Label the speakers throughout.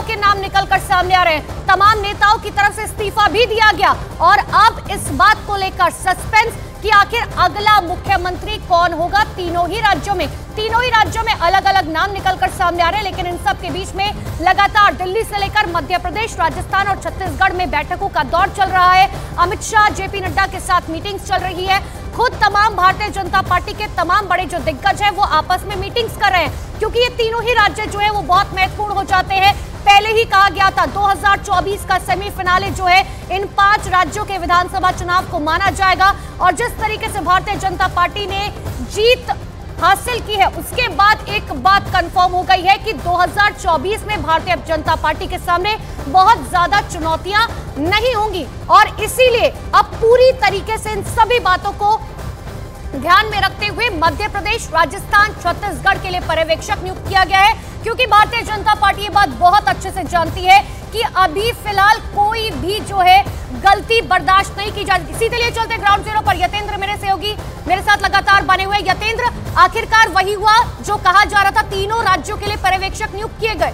Speaker 1: के नाम निकलकर सामने आ रहे हैं। तमाम नेताओं की तरफ से इस्तीफा भी दिया गया और अब इस बात को लेकर सस्पेंस कि आखिर अगला मुख्यमंत्री कौन होगा। तीनों ही राज्यों में अलग अलग नाम निकलकर सामने आ रहे हैं, लेकिन इन सब के बीच में लगातार दिल्ली से लेकर मध्य प्रदेश, राजस्थान और छत्तीसगढ़ में बैठकों का दौर चल रहा है। अमित शाह, जेपी नड्डा के साथ मीटिंग्स चल रही है। खुद तमाम भारतीय जनता पार्टी के तमाम बड़े जो दिग्गज हैं वो आपस में मीटिंग्स कर रहे हैं, क्योंकि ये तीनों ही राज्य जो है वो बहुत महत्वपूर्ण हो जाते हैं। पहले ही कहा गया था 2024 का सेमीफिनाले जो है इन 5 राज्यों के विधानसभा चुनाव को माना जाएगा। और जिस तरीके से भारतीय जनता पार्टी ने जीत हासिल की है, उसके बाद एक बात कंफर्म हो गई है कि 2024 में भारतीय जनता पार्टी के सामने बहुत ज्यादा चुनौतियां नहीं होंगी। और इसीलिए अब पूरी तरीके से इन सभी बातों को ध्यान में रखते हुए मध्य प्रदेश, राजस्थान, छत्तीसगढ़ के लिए पर्यवेक्षक नियुक्त किया गया है, क्योंकि भारतीय जनता पार्टी ये बात बहुत अच्छे से जानती है कि अभी फिलहाल कोई भी जो है गलती बर्दाश्त नहीं की जाती। सीधे लिए चलते ग्राउंड जीरो पर यतेंद्र मेरे सहयोगी मेरे साथ लगातार बने हुए। यतेंद्र, आखिरकार वही हुआ जो कहा जा रहा था, तीनों राज्यों के लिए पर्यवेक्षक नियुक्त किए गए।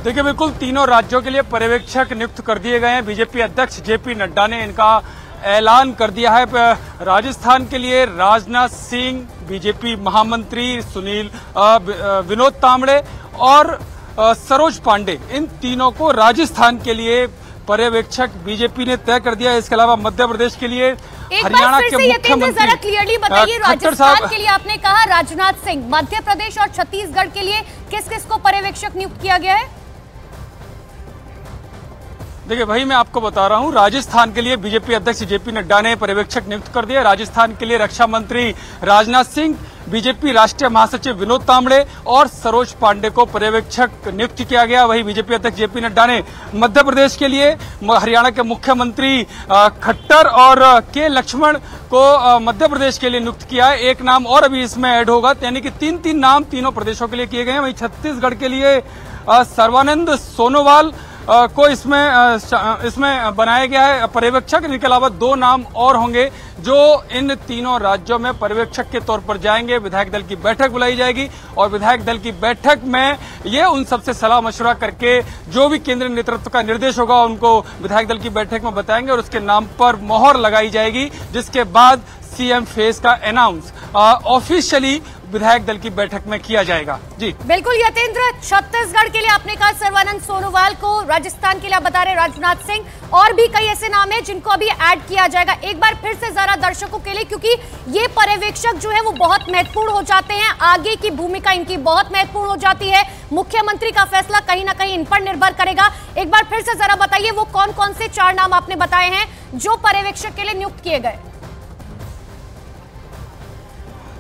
Speaker 2: देखिए, बिल्कुल तीनों राज्यों के लिए पर्यवेक्षक नियुक्त कर दिए गए हैं। बीजेपी अध्यक्ष जेपी नड्डा ने इनका ऐलान कर दिया है। राजस्थान के लिए राजनाथ सिंह, बीजेपी महामंत्री विनोद तावड़े और सरोज पांडे, इन तीनों को राजस्थान के लिए पर्यवेक्षक बीजेपी ने तय कर दिया है। इसके अलावा मध्य प्रदेश के लिए हरियाणा के मुख्यमंत्री,
Speaker 1: जरा क्लियरली बताइए, राजस्थान के लिए आपने कहा राजनाथ सिंह, मध्य प्रदेश और छत्तीसगढ़ के लिए किस किस को पर्यवेक्षक नियुक्त किया गया है?
Speaker 2: देखिए भाई, मैं आपको बता रहा हूं, राजस्थान के लिए बीजेपी अध्यक्ष जेपी नड्डा ने पर्यवेक्षक नियुक्त कर दिया। राजस्थान के लिए रक्षा मंत्री राजनाथ सिंह, बीजेपी राष्ट्रीय महासचिव विनोद तावड़े और सरोज पांडे को पर्यवेक्षक नियुक्त किया गया। वहीं बीजेपी अध्यक्ष जेपी नड्डा ने मध्य प्रदेश के लिए हरियाणा के मुख्यमंत्री खट्टर और के लक्ष्मण को मध्य प्रदेश के लिए नियुक्त किया है। एक नाम और अभी इसमें ऐड होगा, यानी कि 3 नाम तीनों प्रदेशों के लिए किए गए हैं। वहीं छत्तीसगढ़ के लिए सर्बानंद सोनोवाल को इसमें बनाया गया है पर्यवेक्षक। इनके अलावा 2 नाम और होंगे जो इन तीनों राज्यों में पर्यवेक्षक के तौर पर जाएंगे। विधायक दल की बैठक बुलाई जाएगी और विधायक दल की बैठक में ये उन सबसे सलाह मशवरा करके जो भी केंद्रीय नेतृत्व का निर्देश होगा उनको विधायक दल की बैठक में बताएंगे और उसके नाम पर मोहर लगाई जाएगी, जिसके बाद सीएम फेज का अनाउंस ऑफिशियली विधायक दल की बैठक में किया जाएगा। जी
Speaker 1: बिल्कुल यतेंद्र, छत्तीसगढ़ के लिए आपने कहा सर्बानंद सोनोवाल को, राजस्थान के लिए आप बता रहे राजनाथ सिंह, और भी कई ऐसे नाम हैं जिनको अभी ऐड किया जाएगा। एक बार फिर से जरा दर्शकों के लिए, क्योंकि ये पर्यवेक्षक जो है वो बहुत महत्वपूर्ण हो जाते हैं, आगे की भूमिका इनकी बहुत महत्वपूर्ण हो जाती है। मुख्यमंत्री का फैसला कहीं ना कहीं इन पर निर्भर करेगा। एक बार फिर से जरा बताइए वो कौन कौन से 4 नाम आपने बताए हैं जो पर्यवेक्षक के लिए नियुक्त किए गए?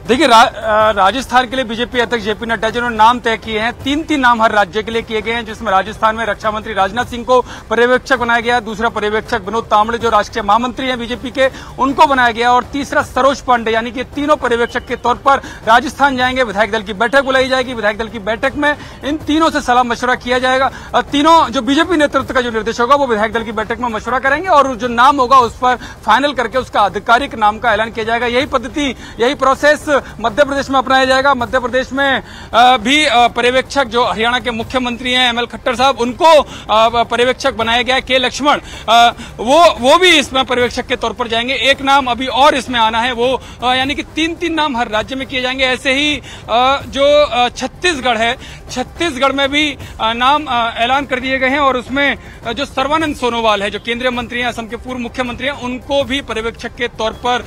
Speaker 2: देखिए, राजस्थान के लिए बीजेपी अध्यक्ष जेपी नड्डा जिन्होंने नाम तय किए हैं, 3 नाम हर राज्य के लिए किए गए हैं, जिसमें राजस्थान में रक्षा मंत्री राजनाथ सिंह को पर्यवेक्षक बनाया गया, दूसरा पर्यवेक्षक विनोद तावड़े जो राष्ट्रीय महामंत्री हैं बीजेपी के, उनको बनाया गया, और तीसरा सरोज पांडे, यानी कि तीनों पर्यवेक्षक के तौर पर राजस्थान जाएंगे। विधायक दल की बैठक बुलाई जाएगी, विधायक दल की बैठक में इन तीनों से सलाह मशवरा किया जाएगा। तीनों जो बीजेपी नेतृत्व का जो निर्देश होगा वो विधायक दल की बैठक में मशवरा करेंगे और जो नाम होगा उस पर फाइनल करके उसका आधिकारिक नाम का ऐलान किया जाएगा। यही पद्धति, यही प्रोसेस मध्य प्रदेश में अपनाया जाएगा। मध्य प्रदेश में भी पर्यवेक्षक जो हरियाणा के मुख्यमंत्री हैं एमएल खट्टर साहब, उनको पर्यवेक्षक बनाया गया है। के लक्ष्मण वो भी इसमें पर्यवेक्षक के तौर पर जाएंगे। एक नाम अभी और इसमें आना है, वो यानी कि 3 नाम हर राज्य में किए जाएंगे। ऐसे ही जो छत्तीसगढ़ है, छत्तीसगढ़ में भी नाम ऐलान कर दिए गए हैं और उसमें जो सर्बानंद सोनोवाल है जो केंद्रीय मंत्री हैं, असम के पूर्व मुख्यमंत्री हैं, उनको भी पर्यवेक्षक के तौर पर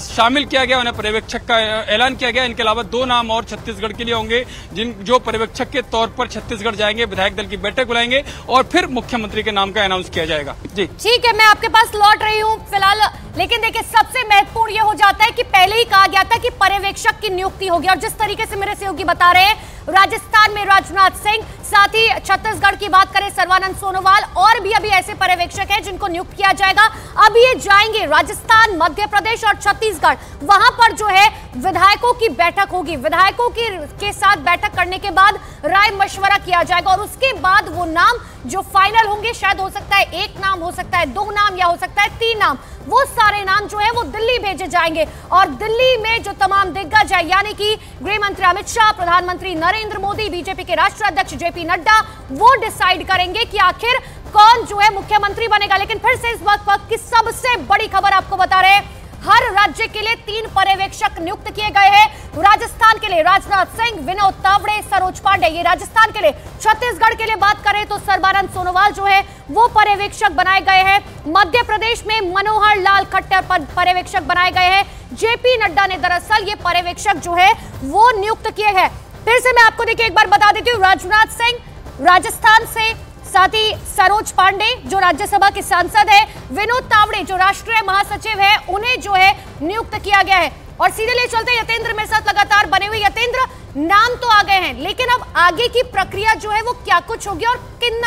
Speaker 2: शामिल किया गया, उन्हें पर्यवेक्षक का ऐलान किया गया। इनके अलावा 2 नाम और छत्तीसगढ़ के लिए होंगे जो पर्यवेक्षक के तौर पर छत्तीसगढ़ जाएंगे, विधायक दल की बैठक बुलाएंगे और फिर मुख्यमंत्री के नाम का अनाउंस किया जाएगा। जी
Speaker 1: ठीक है, मैं आपके पास लौट रही हूँ फिलहाल, लेकिन देखिए सबसे महत्वपूर्ण ये हो जाता है कि पहले ही कहा गया था कि पर्यवेक्षक की नियुक्ति होगी, और जिस तरीके से मेरे सहयोगी बता रहे हैं राजस्थान में राजनाथ सिंह, साथ ही छत्तीसगढ़ की बात करें सर्बानंद सोनोवाल, और भी अभी ऐसे पर्यवेक्षक हैं जिनको नियुक्त किया जाएगा। अब ये जाएंगे राजस्थान, मध्य प्रदेश और छत्तीसगढ़, वहां पर जो है विधायकों की बैठक होगी। विधायकों के साथ बैठक करने के बाद राय मशवरा किया जाएगा और उसके बाद वो नाम जो फाइनल होंगे, शायद हो सकता है 1 नाम, हो सकता है 2 नाम या हो सकता है 3 नाम, वो सारे नाम जो है वो दिल्ली भेजे जाएंगे और दिल्ली में जो तमाम दिग्गज है यानी कि गृह मंत्री अमित शाह, प्रधानमंत्री नरेंद्र मोदी, बीजेपी के राष्ट्रीय अध्यक्ष जेपी नड्डा वो डिसाइड करेंगे कि आखिर कौन जो है मुख्यमंत्री बनेगा। लेकिन फिर से इस वक्त की सबसे बड़ी खबर आपको बता रहे हैं, हर राज्य के लिए 3 पर्यवेक्षक नियुक्त किए गए हैं। राजस्थान के लिए राजनाथ सिंह, विनोद तावड़े, सरोज पांडे, ये राजस्थान के लिए। छत्तीसगढ़ के लिए बात करें तो सर्बानंद सोनोवाल जो है वो पर्यवेक्षक बनाए गए हैं। मध्य प्रदेश में मनोहर लाल खट्टर पर्यवेक्षक बनाए गए हैं। जेपी नड्डा ने दरअसल ये पर्यवेक्षक जो है वो नियुक्त किए हैं। फिर से मैं आपको देखिए एक बार बता देती हूँ, राजनाथ सिंह राजस्थान से, साथ ही सरोज पांडे जो राज्यसभा के सांसद है, विनोद तावड़े जो राष्ट्रीय महासचिव है, उन्हें जो है नियुक्त किया गया है। और सीधे ले चलते यतेंद्र मेरे साथ लगातार बने हुए। यतेंद्र, नाम तो आ गए हैं लेकिन अब आगे की प्रक्रिया जो है वो क्या कुछ होगी और किन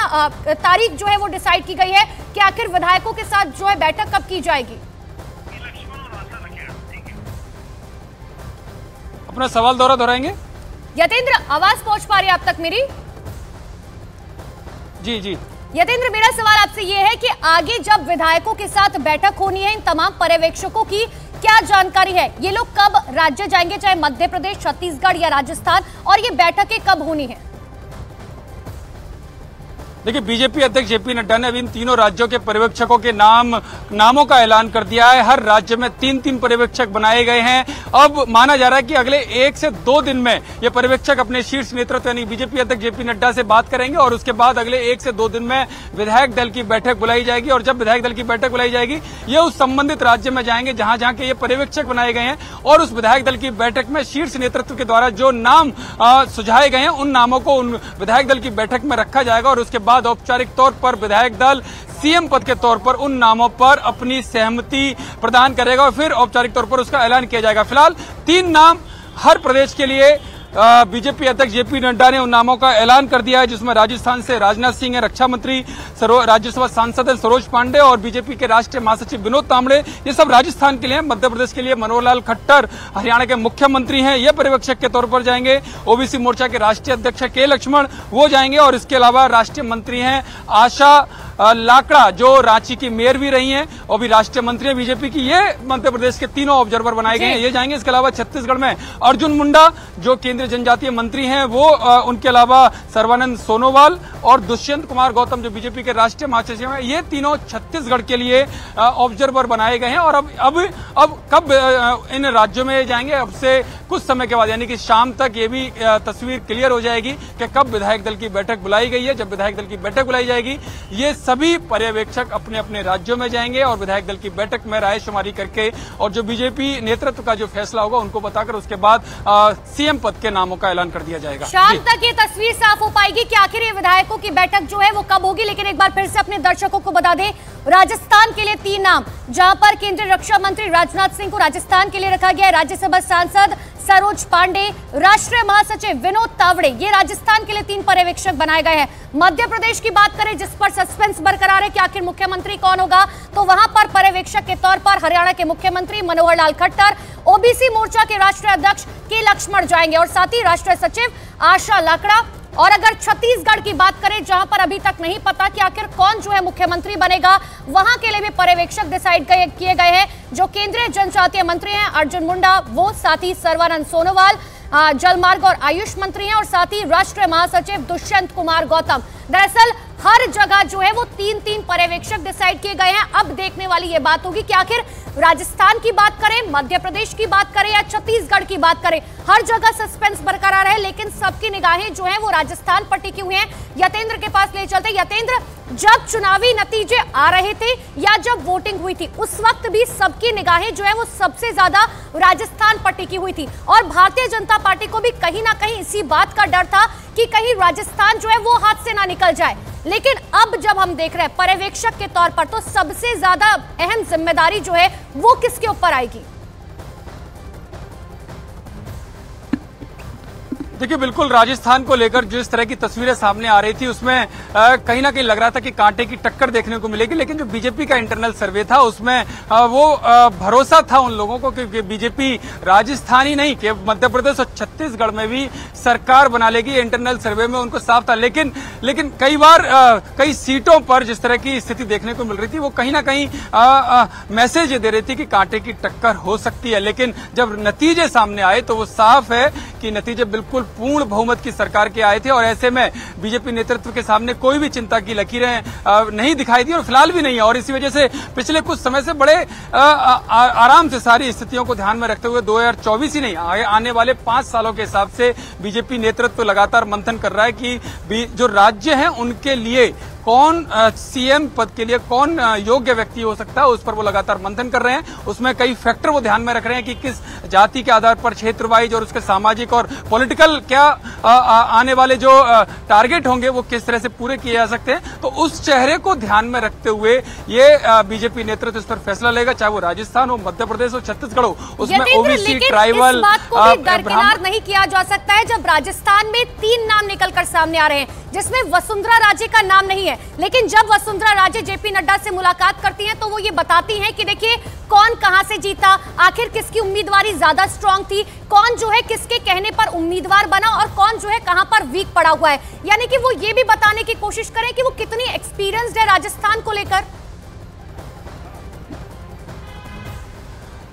Speaker 1: तारीख जो है वो डिसाइड की गई है कि आखिर विधायकों के साथ जो है बैठक कब की जाएगी?
Speaker 2: अपना सवाल दोहराएंगे
Speaker 1: यतेंद्र? आवाज पहुंच पा रही है आप तक मेरी?
Speaker 2: जी जी
Speaker 1: यतेंद्र, मेरा सवाल आपसे यह है कि आगे जब विधायकों के साथ बैठक होनी है, इन तमाम पर्यवेक्षकों की क्या जानकारी है? ये लोग कब राज्य जाएंगे, चाहे मध्य प्रदेश, छत्तीसगढ़ या राजस्थान, और ये बैठकें कब होनी है?
Speaker 2: देखिए, बीजेपी अध्यक्ष जेपी नड्डा ने अभी इन तीनों राज्यों के पर्यवेक्षकों के नामों का ऐलान कर दिया है। हर राज्य में 3-3 पर्यवेक्षक बनाए गए हैं। अब माना जा रहा है कि अगले 1 से 2 दिन में ये पर्यवेक्षक अपने शीर्ष नेतृत्व यानी बीजेपी अध्यक्ष जेपी नड्डा से बात करेंगे और उसके बाद अगले 1 से 2 दिन में विधायक दल की बैठक बुलाई जाएगी। और जब विधायक दल की बैठक बुलाई जाएगी, ये उस संबंधित राज्य में जाएंगे जहां जहां के ये पर्यवेक्षक बनाए गए हैं और उस विधायक दल की बैठक में शीर्ष नेतृत्व के द्वारा जो नाम सुझाए गए हैं, उन नामों को उन विधायक दल की बैठक में रखा जाएगा और उसके बाद औपचारिक तौर पर विधायक दल सीएम पद के तौर पर उन नामों पर अपनी सहमति प्रदान करेगा और फिर औपचारिक तौर पर उसका ऐलान किया जाएगा। फिलहाल 3 नाम हर प्रदेश के लिए बीजेपी अध्यक्ष जेपी नड्डा ने उन नामों का ऐलान कर दिया है, जिसमें राजस्थान से राजनाथ सिंह है, रक्षा मंत्री राज्यसभा सांसद है सरोज पांडे और बीजेपी के राष्ट्रीय महासचिव विनोद तावड़े, ये सब राजस्थान के लिए हैं। मध्य प्रदेश के लिए मनोहर लाल खट्टर हरियाणा के मुख्यमंत्री हैं, ये पर्यवेक्षक के तौर पर जाएंगे। ओबीसी मोर्चा के राष्ट्रीय अध्यक्ष के लक्ष्मण वो जाएंगे और इसके अलावा राष्ट्रीय मंत्री हैं आशा लाकड़ा जो रांची की मेयर भी रही हैं और भी राष्ट्रीय मंत्री हैं बीजेपी की, ये मध्य प्रदेश के 3 ऑब्जर्वर बनाए गए हैं, ये जाएंगे। इसके अलावा छत्तीसगढ़ में अर्जुन मुंडा जो केंद्रीय जनजातीय मंत्री हैं वो, उनके अलावा सर्बानंद सोनोवाल और दुष्यंत कुमार गौतम जो बीजेपी के राष्ट्रीय महासचिव हैं, ये तीनों छत्तीसगढ़ के लिए ऑब्जर्वर बनाए गए हैं। और अब कब इन राज्यों में जाएंगे, अब से कुछ समय के बाद यानी कि शाम तक ये भी तस्वीर क्लियर हो जाएगी कि कब विधायक दल की बैठक बुलाई गई है। जब विधायक दल की बैठक बुलाई जाएगी, ये सभी पर्यवेक्षक अपने अपने राज्यों में जाएंगे और विधायक दल की बैठक में रायशुमारी करके और जो बीजेपी नेतृत्व का जो फैसला होगा उनको बताकर उसके बाद सीएम पद के नामों का ऐलान कर दिया जाएगा।
Speaker 1: शाम तक ये तस्वीर साफ हो पाएगी कि आखिर ये विधायकों की बैठक जो है वो कब होगी। लेकिन एक बार फिर से अपने दर्शकों को बता दें, राजस्थान के लिए 3 नाम, जहां पर केंद्रीय रक्षा मंत्री राजनाथ सिंह को राजस्थान के लिए रखा गया है, राज्यसभा सांसद सरोज पांडे, राष्ट्रीय महासचिव विनोद तावड़े, ये राजस्थान के लिए 3 पर्यवेक्षक बनाए गए हैं। मध्य प्रदेश की बात करें जिस पर सस्पेंस बरकरार है कि आखिर मुख्यमंत्री कौन होगा, तो वहां पर पर्यवेक्षक के तौर पर हरियाणा के मुख्यमंत्री मनोहर लाल खट्टर, ओबीसी मोर्चा के राष्ट्रीय अध्यक्ष के लक्ष्मण जाएंगे और साथ ही राष्ट्रीय सचिव आशा लाकड़ा। और अगर छत्तीसगढ़ की बात करें जहां पर अभी तक नहीं पता कि आखिर कौन जो है मुख्यमंत्री बनेगा, वहां के लिए भी पर्यवेक्षक डिसाइड किए गए हैं जो केंद्रीय जनजातीय मंत्री हैं अर्जुन मुंडा, वो साथ ही सर्बानंद सोनोवाल जलमार्ग और आयुष मंत्री हैं और साथ ही राष्ट्रीय महासचिव दुष्यंत कुमार गौतम। दरअसल हर जगह जो है वो 3-3 पर्यवेक्षक डिसाइड किए गए हैं। अब देखने वाली ये बात होगी कि आखिर राजस्थान की बात करें, मध्य प्रदेश की बात करें या छत्तीसगढ़ की बात करें, हर जगह सस्पेंस बरकरार है। लेकिन सबकी निगाहें जो है वो राजस्थान पर टिकी हुई हैं। यतेंद्र के पास ले चलते। यतेंद्र, जब चुनावी नतीजे आ रहे थे या जब वोटिंग हुई थी, उस वक्त भी सबकी निगाहें जो है वो सबसे ज्यादा राजस्थान पर टिकी हुई थी और भारतीय जनता पार्टी को भी कहीं ना कहीं इसी बात का डर था कि कहीं राजस्थान जो है वो हाथ से ना निकल जाए। लेकिन अब जब हम देख रहे हैं पर्यवेक्षक के तौर पर, तो सबसे ज्यादा अहम जिम्मेदारी जो है वो किसके ऊपर आएगी?
Speaker 2: देखिए, बिल्कुल राजस्थान को लेकर जिस तरह की तस्वीरें सामने आ रही थी उसमें कहीं ना कहीं लग रहा था कि कांटे की टक्कर देखने को मिलेगी, लेकिन जो बीजेपी का इंटरनल सर्वे था उसमें वो भरोसा था उन लोगों को कि बीजेपी राजस्थान ही नहीं कि मध्य प्रदेश और छत्तीसगढ़ में भी सरकार बना लेगी। इंटरनल सर्वे में उनको साफ था, लेकिन कई बार कई सीटों पर जिस तरह की स्थिति देखने को मिल रही थी वो कहीं ना कहीं मैसेज दे रही थी कि कांटे की टक्कर हो सकती है। लेकिन जब नतीजे सामने आए तो वो साफ है कि नतीजे बिल्कुल पूर्ण बहुमत की सरकार के आए थे और ऐसे में बीजेपी नेतृत्व के सामने कोई भी चिंता की लकीरें नहीं दिखाई दी और फिलहाल भी नहीं है। और इसी वजह से पिछले कुछ समय से बड़े आराम से सारी स्थितियों को ध्यान में रखते हुए 2024 ही नहीं आने वाले 5 सालों के हिसाब से बीजेपी नेतृत्व लगातार मंथन कर रहा है कि जो राज्य हैं उनके लिए कौन सीएम पद के लिए कौन योग्य व्यक्ति हो सकता है, उस पर वो लगातार मंथन कर रहे हैं। उसमें कई फैक्टर वो ध्यान में रख रहे हैं कि किस जाति के आधार पर क्षेत्र वाइज और उसके सामाजिक और पॉलिटिकल क्या आने वाले जो टारगेट होंगे वो किस तरह से पूरे किए जा सकते हैं। तो उस चेहरे को ध्यान में रखते हुए ये बीजेपी नेतृत्व इस पर फैसला लेगा, चाहे वो राजस्थान हो, मध्य प्रदेश हो, छत्तीसगढ़ हो। उसमें ओबीसी, ट्राइबल,
Speaker 1: दरकिनार नहीं किया जा सकता है जब राजस्थान में 3 नाम निकलकर सामने आ रहे हैं जिसमें वसुंधरा राजे का नाम नहीं है। लेकिन जब वसुंधरा राजे जेपी नड्डा से मुलाकात करती हैं तो वो ये बताती हैं कि देखिए कौन कहां से जीता, आखिर किसकी उम्मीदवारी ज्यादा स्ट्रांग थी, कौन जो है किसके कहने पर उम्मीदवार बना और कौन जो है कहां पर वीक पड़ा हुआ है। यानी कि वो ये भी बताने की कोशिश करें कि वो कितनी एक्सपीरियंस्ड है राजस्थान को लेकर।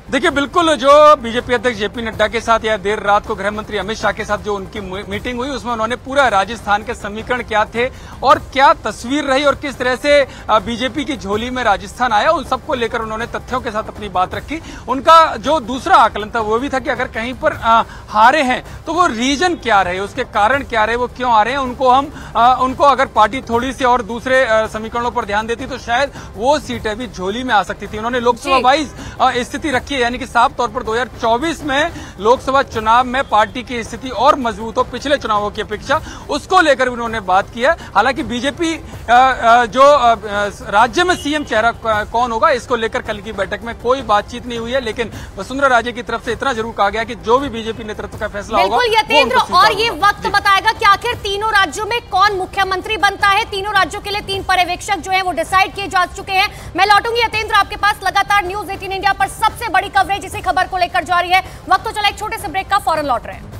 Speaker 2: देखिए, बिल्कुल जो बीजेपी अध्यक्ष जेपी नड्डा के साथ या देर रात को गृह मंत्री अमित शाह के साथ जो उनकी मीटिंग हुई उसमें उन्होंने पूरा राजस्थान के समीकरण क्या थे और क्या तस्वीर रही और किस तरह से बीजेपी की झोली में राजस्थान आया, उन सबको लेकर उन्होंने तथ्यों के साथ अपनी बात रखी। उनका जो दूसरा आकलन था वो भी था कि अगर कहीं पर हारे हैं तो वो रीजन क्या रहे, उसके कारण क्या रहे, वो क्यों आ रहे हैं। उनको अगर पार्टी थोड़ी सी और दूसरे समीकरणों पर ध्यान देती तो शायद वो सीटें भी झोली में आ सकती थी। उन्होंने लोकसभा वाइज स्थिति रखी, यानी कि साफ तौर पर 2024 में लोकसभा चुनाव में पार्टी की स्थिति और मजबूत हो पिछले चुनावों की अपेक्षा, उसको लेकर उन्होंने बात की है। हालांकि बीजेपी जो राज्य में सीएम चेहरा कौन होगा इसको लेकर कल की बैठक में कोई बातचीत नहीं हुई है, लेकिन वसुंधरा राजे की तरफ से इतना जरूर कहा गया कि जो भी बीजेपी नेतृत्व का फैसला होगा
Speaker 1: यतेंद्र, और ये वक्त बताएगा कि आखिर तीनों राज्यों में कौन मुख्यमंत्री बनता है। तीनों राज्यों के लिए 3 पर्यवेक्षक जो है वो डिसाइड किए जा चुके हैं। मैं लौटूंगी यतेंद्र आपके पास, लगातार न्यूज़ 18 इंडिया पर सबसे बड़ी कवरेज इसी खबर को लेकर जारी है। वक्त तो चला एक छोटे से ब्रेक का, फौरन लौट रहे हैं।